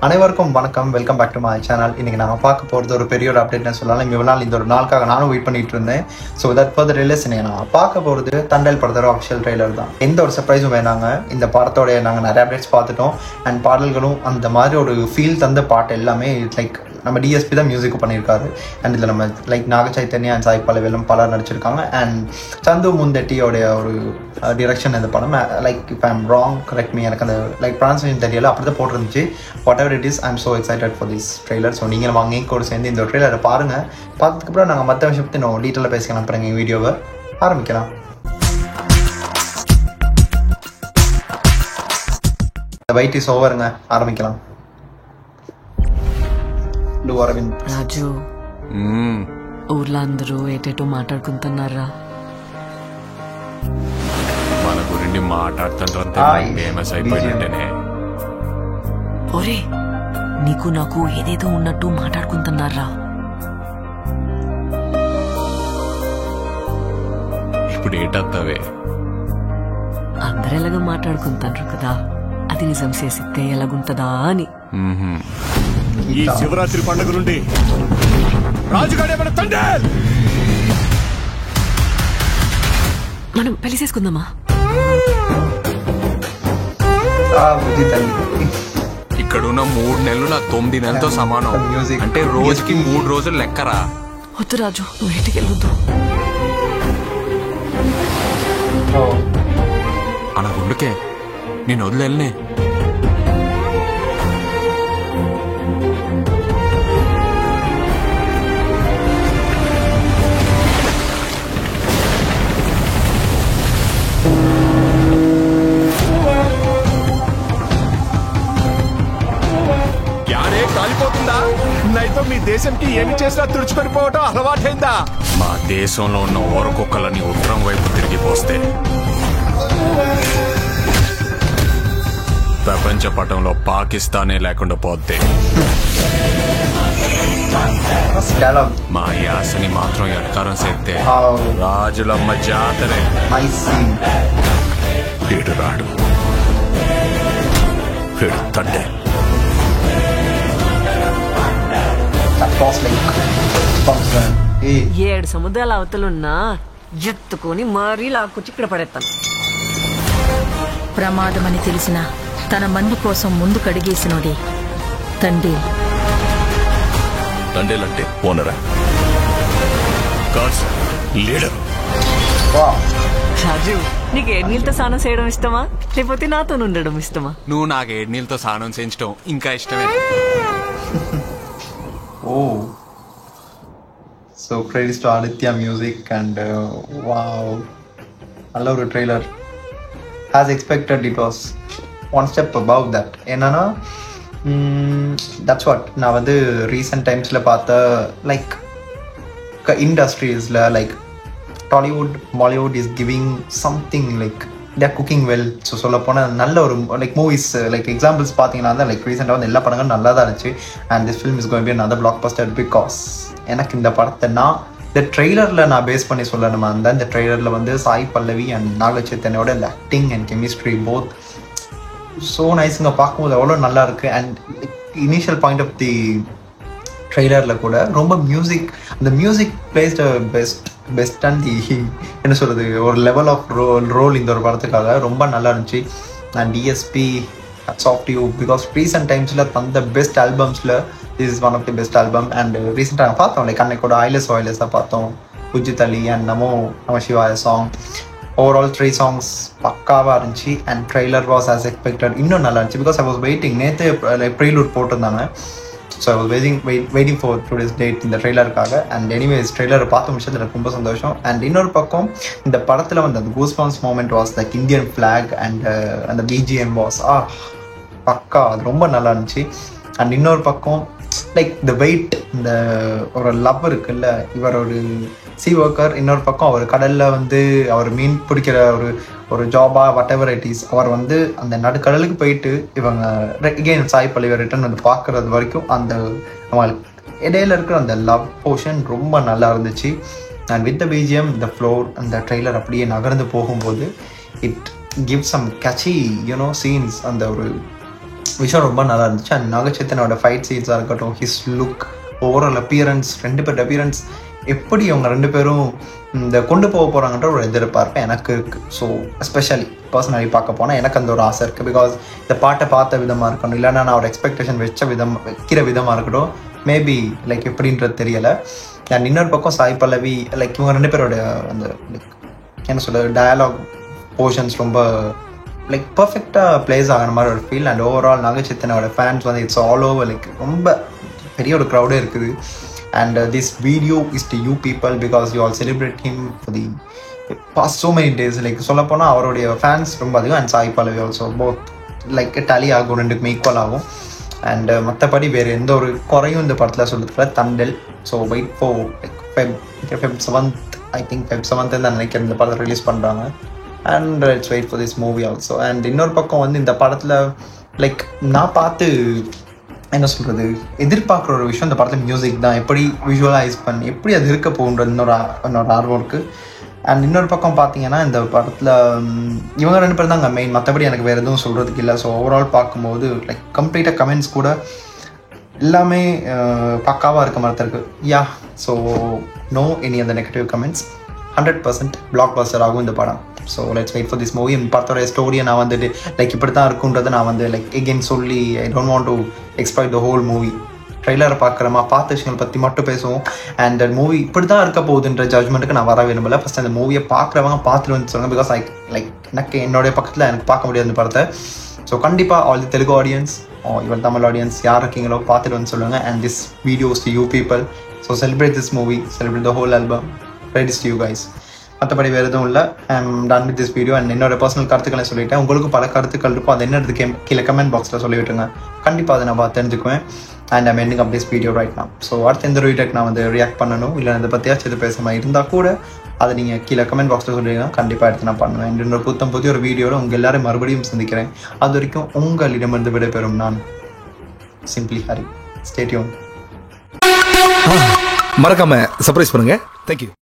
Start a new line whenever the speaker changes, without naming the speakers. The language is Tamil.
அனைவருக்கும் வணக்கம். Welcome back to my channel. இன்னைக்கு நாங்கள் பார்க்க போகிறது ஒரு பெரிய ஒரு அப்டேட்னு சொல்லலாம். இவ்வளோ நாள் இந்த ஒரு நாளுக்காக நானும் வெயிட் பண்ணிட்டு இருந்தேன். So that for the release இன்னைக்கு நான் பார்க்க போகிறது தண்டல் படத்தோட அஃபிஷியல் ட்ரெய்லர் தான். எந்த ஒரு சர்ப்ரைஸும் வேணாங்க. இந்த படத்தோடைய நாங்கள் நிறைய அப்டேட்ஸ் பார்த்துட்டோம். அண்ட் பாடல்களும் அந்த மாதிரி ஒரு ஃபீல் தந்த பாட்டு எல்லாமே லைக் நம்ம டிஎஸ்பி தான் மியூசிக் பண்ணியிருக்காரு. அண்ட் இதில் நம்ம லைக் நாக சைத்தன்யா அண்ட் சாய் பல்லவிலும் பலர் நடிச்சிருக்காங்க. அண்ட் சந்து முந்தெட்டியோடைய ஒரு டிரெக்ஷன் இந்த படம். Like if I am wrong correct me, எனக்கு அந்த லைக் ப்ரான்ஸ்லேஷன் தெரியல, அப்படி தான் போட்டிருந்துச்சு. Whatever it is, I am so excited for this trailer. So நீங்கள் வாங்கி கூட சேர்ந்து இந்த ட்ரெய்லரை பாருங்கள். பார்த்ததுக்கப்புறம் நாங்கள் மற்ற விஷயத்தை இன்னும் டீட்டெயிலாக பேசிக்கலாம். அப்புறம் எங்கள் வீடியோவை ஆரம்பிக்கலாம். வெயிட் இஸ் ஓவருங்க, ஆரம்பிக்கலாம்.
రాజు ఊర్లో అందరూ ఏటేటో మాట్లాడుకుంటున్నారా?
మన గురించి మాట్లాడుతుంటే ఫేమస్ అయిపోయినట్టేనే.
ఒరే నీకు నాకు ఏదేదో ఉన్నట్టు మాట్లాడుకుంటున్నారా?
ఇప్పుడు ఏటత్తవే?
అందరు ఎలాగో మాట్లాడుకుంటారు కదా, అది నిజం చేసితే ఎలాగుంటదా అని.
ఈ శివరాత్రి పండుగ నుండి రాజుగాడే మన తండ్రి.
మనం పెళ్లి చేసుకుందామా?
ఇక్కడున్న 3 నెలలు నా 9 నెలలతో సమానం. అంటే రోజుకి 3 రోజులు లెక్కరా.
వద్దు రాజు, నువ్వు ఇంటికి వెళ్ళొద్దు.
అలా గుండుకే నేను వదిలేనే.
కాలిపోతుందా? నైతో మీ దేశంకి ఏమి చేసినా తుడుచుకొని పోవటం అలవాటైందా?
మా దేశంలో ఉన్న ఓరకొక్కలని ఉత్తరం వైపు తిరిగిపోస్తే ప్రపంచ పటంలో పాకిస్తానే లేకుండా పోతే మా యాసని మాత్రం ఎడకారం చేస్తే రాజులమ్మ జాతరే. ఏడు రాడు ఏడు తండ్రి.
ఏడు సముద్రాల అవతలున్నా ఎత్తుకొని మరీ లాక్కొచ్చి ఇక్కడ పడేస్తాను.
ప్రమాదమని తెలిసిన తన మంది కోసం ముందు కడిగేసినోడే తండ్రి.
తండ్రిలంటే ఓనరా, లీడర్.
రాజు, నీకు ఏడు నీళ్ళతో స్నానం చేయడం ఇష్టమా, లేకపోతే నాతో ఉండడం ఇష్టమా?
నువ్వు నాకు 7 నీళ్ళతో స్నానం చేయించడం ఇంకా ఇష్టమే.
Oh, so credits to Aditya Music and wow, I love the trailer. As expected, it was one step above that. Enna that's what now the recent times la paatha like industries la like Tollywood, Bollywood is giving something like they're cooking well. So சொல்ல போனால் நல்ல ஒரு லைக் மூவிஸ் லைக் எக்ஸாம்பிள்ஸ் பார்த்தீங்கன்னா தான் லைக் ரீசெண்டாக வந்து எல்லா படங்களும் நல்லா தான் இருந்துச்சு. And this film is going to be another blockbuster because எனக்கு இந்த படத்தை இந்த ட்ரெய்லரில் நான் பேஸ் பண்ணி சொல்லணுமா இருந்தால் இந்த ட்ரெய்லரில் வந்து சாய் பல்லவி அண்ட் நாக சைத்தன்யாவோட இந்த acting and chemistry both so நைஸுங்க. பார்க்கும்போது எவ்வளோ நல்லா இருக்குது. And initial point of the ட்ரெய்லரில் கூட ரொம்ப மியூசிக், அந்த music played best and the என்ன சொல்கிறது ஒரு லெவல் ஆஃப் ரோல் இந்த ஒரு படத்துக்காக ரொம்ப நல்லா இருந்துச்சு. அண்ட் டிஎஸ்பி சாஃப்ட் யூ பிகாஸ் ரீசெண்ட் டைம்ஸில் தந்த பெஸ்ட் ஆல்பம்ஸில் this is one of the best album. And ரீசெண்டாக பார்த்தோம் லைக் அன்னைக்கோட ஆயிலஸாக பார்த்தோம், குஜித் அலி அண்ட் நம சிவாய சாங். ஓவரால் 3 songs பக்காவாக இருந்துச்சு. And trailer was as expected இன்னும் நல்லா இருந்துச்சு பிகாஸ் ஐ வாஸ் வெயிட்டிங். நேற்று லைக் ப்ரீலூட் போட்டிருந்தாங்க. So I was waiting for today's date இந்த ட்ரெய்லருக்காக. அண்ட் எனிவேஸ் ட்ரெய்லரை பார்த்த முடிச்சது எனக்கு ரொம்ப சந்தோஷம். அண்ட் இன்னொரு பக்கம் இந்த படத்தில் வந்து அந்த goosebumps moment was like Indian flag and அந்த பிஜிஎம் வாஸ் பக்கா, அது ரொம்ப நல்லா இருந்துச்சு. அண்ட் இன்னொரு பக்கம் லைக் த வெயிட், இந்த ஒரு லவ் இருக்குல்ல, இவர் ஒரு சி ஒர்க்கர், இன்னொரு பக்கம் அவர் கடலில் வந்து அவர் மீன் பிடிக்கிற ஒரு ஜாபாக வாட் எவர் இட் இஸ், அவர் வந்து அந்த நடுக்கடலுக்கு போயிட்டு இவங்க அகெயின் சாய் பல்லவி ரிட்டர்ன் வந்து பார்க்குறது வரைக்கும் அந்த அவங்களுக்கு இடையில இருக்கிற அந்த லவ் போர்ஷன் ரொம்ப நல்லா இருந்துச்சு. And with the BGM the floor அந்த ட்ரெய்லர் அப்படியே நகர்ந்து போகும்போது it give some catchy you know scenes. அந்த ஒரு விஷயம் ரொம்ப நல்லா இருந்துச்சு. அண்ட் நாகச்சைத்தனோட ஃபைட் சீன்ஸாக இருக்கட்டும், ஹிஸ் லுக், ஓவரால் அப்பியரன்ஸ், 2 பேர் அப்பியரன்ஸ், எப்படி அவங்க 2 பேரும் இந்த கொண்டு போக போகிறாங்கன்ற ஒரு எதிர்பார்ப்பு எனக்கு இருக்குது. ஸோ எஸ்பெஷலி பர்சனலி பார்க்க போனால் எனக்கு அந்த ஒரு ஆசை இருக்குது. பிகாஸ் இந்த பாட்டை பார்த்த விதமாக இருக்கணும், இல்லைன்னா நான் ஒரு எக்ஸ்பெக்டேஷன் வைக்கிற விதமாக இருக்கட்டும், மேபி லைக் எப்படின்றது தெரியலை. அண்ட் இன்னொரு பக்கம் சாய் பல்லவி, லைக் இவங்க 2 பேரோட அந்த லைக் என்ன சொல்ல டயலாக் போர்ஷன்ஸ் ரொம்ப லைக் பர்ஃபெக்டாக பிளேஸ் ஆகிற மாதிரி ஒரு ஃபீல். அண்ட் ஓவரால் நாகச்சைத்தனோட ஃபேன்ஸ் வந்து இட்ஸ் ஆல் ஓவர், லைக் ரொம்ப பெரிய ஒரு க்ரௌடே இருக்குது. And this video is to you people because you all celebrate him for the past so many days. Like சொல்லப்போனால் அவருடைய ஃபேன்ஸ் ரொம்ப அதிகம். அண்ட் Sai Pallavi also both like tally ஆகும், 2க்குமே ஈக்குவல் ஆகும். அண்ட் மற்றபடி வேறு எந்த ஒரு குறையும் இந்த படத்தில் சொல்கிறதுல தண்டல். So wait for like Feb 7th, I think Feb 7th தான் நினைக்கிறேன் இந்த படத்தை ரிலீஸ் பண்ணுறாங்க. And it's wait for this movie also. And இன்னொரு பக்கம் வந்து இந்த படத்தில் லைக் நான் பார்த்து என்ன சொல்கிறது எதிர்பார்க்குற ஒரு விஷயம் இந்த படத்தில் மியூசிக் தான். எப்படி விஷுவலைஸ் பண்ணி எப்படி அது இருக்க போகுன்றது என்னோட ஆர்வம் இருக்குது. அண்ட் இன்னொரு பக்கம் பார்த்தீங்கன்னா இந்த படத்தில் இவங்க 2 பேர் தான் அங்கே மெயின், மற்றபடி எனக்கு வேறு எதுவும் சொல்கிறதுக்கு இல்லை. ஸோ ஓவரால் பார்க்கும்போது லைக் கம்ப்ளீட்டாக கமெண்ட்ஸ் கூட எல்லாமே பக்காவாக இருக்க மாதிரி இருக்குது. யா, ஸோ நோ எனி அந்த நெகட்டிவ் கமெண்ட்ஸ். 100% பிளாக் பஸ்டர் ஆகும் இந்த படம். So let's wait for this movie. படத்தோட ஸ்டோரியை நான் வந்துட்டு லைக் இப்படி தான் இருக்குன்றதை நான் வந்து லைக் எகெயின் சொல்லி I don't want to expect the whole movie. ட்ரெய்லரை பார்க்குறமா பார்த்த விஷயங்கள் பற்றி மட்டும் பேசுவோம். அண்ட் மூவி இப்படி தான் இருக்க போகுதுன்ற ஜட்மெண்ட்டுக்கு நான் வர விரும்பலை. ஃபஸ்ட் அந்த மூவியை பார்க்குறவங்க பார்த்துட்டு வந்து சொல்லுங்கள். பிகாஸ் லைக் எனக்கு என்னுடைய பக்கத்தில் எனக்கு பார்க்க முடியாது இந்த படத்தை. ஸோ கண்டிப்பாக ஆல் தி தெலுங்கு ஆடியன்ஸ், இவன் தமிழ் ஆடியன்ஸ் யார் இருக்கீங்களோ பார்த்துட்டு வந்து சொல்லுங்கள். And this videos to you people. So celebrate this movie, celebrate the whole album. Rights to you guys. மற்றபடி வேறு எதுவும் இல்லை. I'm done with this video. And என்னோட பர்சனல் கருத்துக்களை சொல்லிட்டேன். உங்களுக்கு பல கருத்துக்கள் இருக்கும், அது என்னது கீழே கமெண்ட் பாக்ஸில் சொல்லிவிட்டுருங்க. கண்டிப்பாக அதை நான் தெரிஞ்சுக்குவேன். And I'm ending up this video right now. So அடுத்த எந்த வீடியோக்கு நான் வந்து ரியாக்ட் பண்ணணும், இல்லை அதை பற்றியாச்சும் இது பேசாமல் இருந்தால் கூட அதை நீங்கள் கீழே கமெண்ட் பாக்ஸில் சொல்லிடுங்க. கண்டிப்பாக எடுத்து நான் பண்ணுவேன். இன்னொரு புதிய ஒரு வீடியோவில் உங்கள் எல்லாரும் மறுபடியும் சந்திக்கிறேன். அது வரைக்கும் உங்களிடமிருந்து விடைபெறும் நான் சிம்பிளி ஹரி. Stay tune.
மறக்காம சர்ப்ரைஸ் பண்ணுங்க. தேங்க்யூ.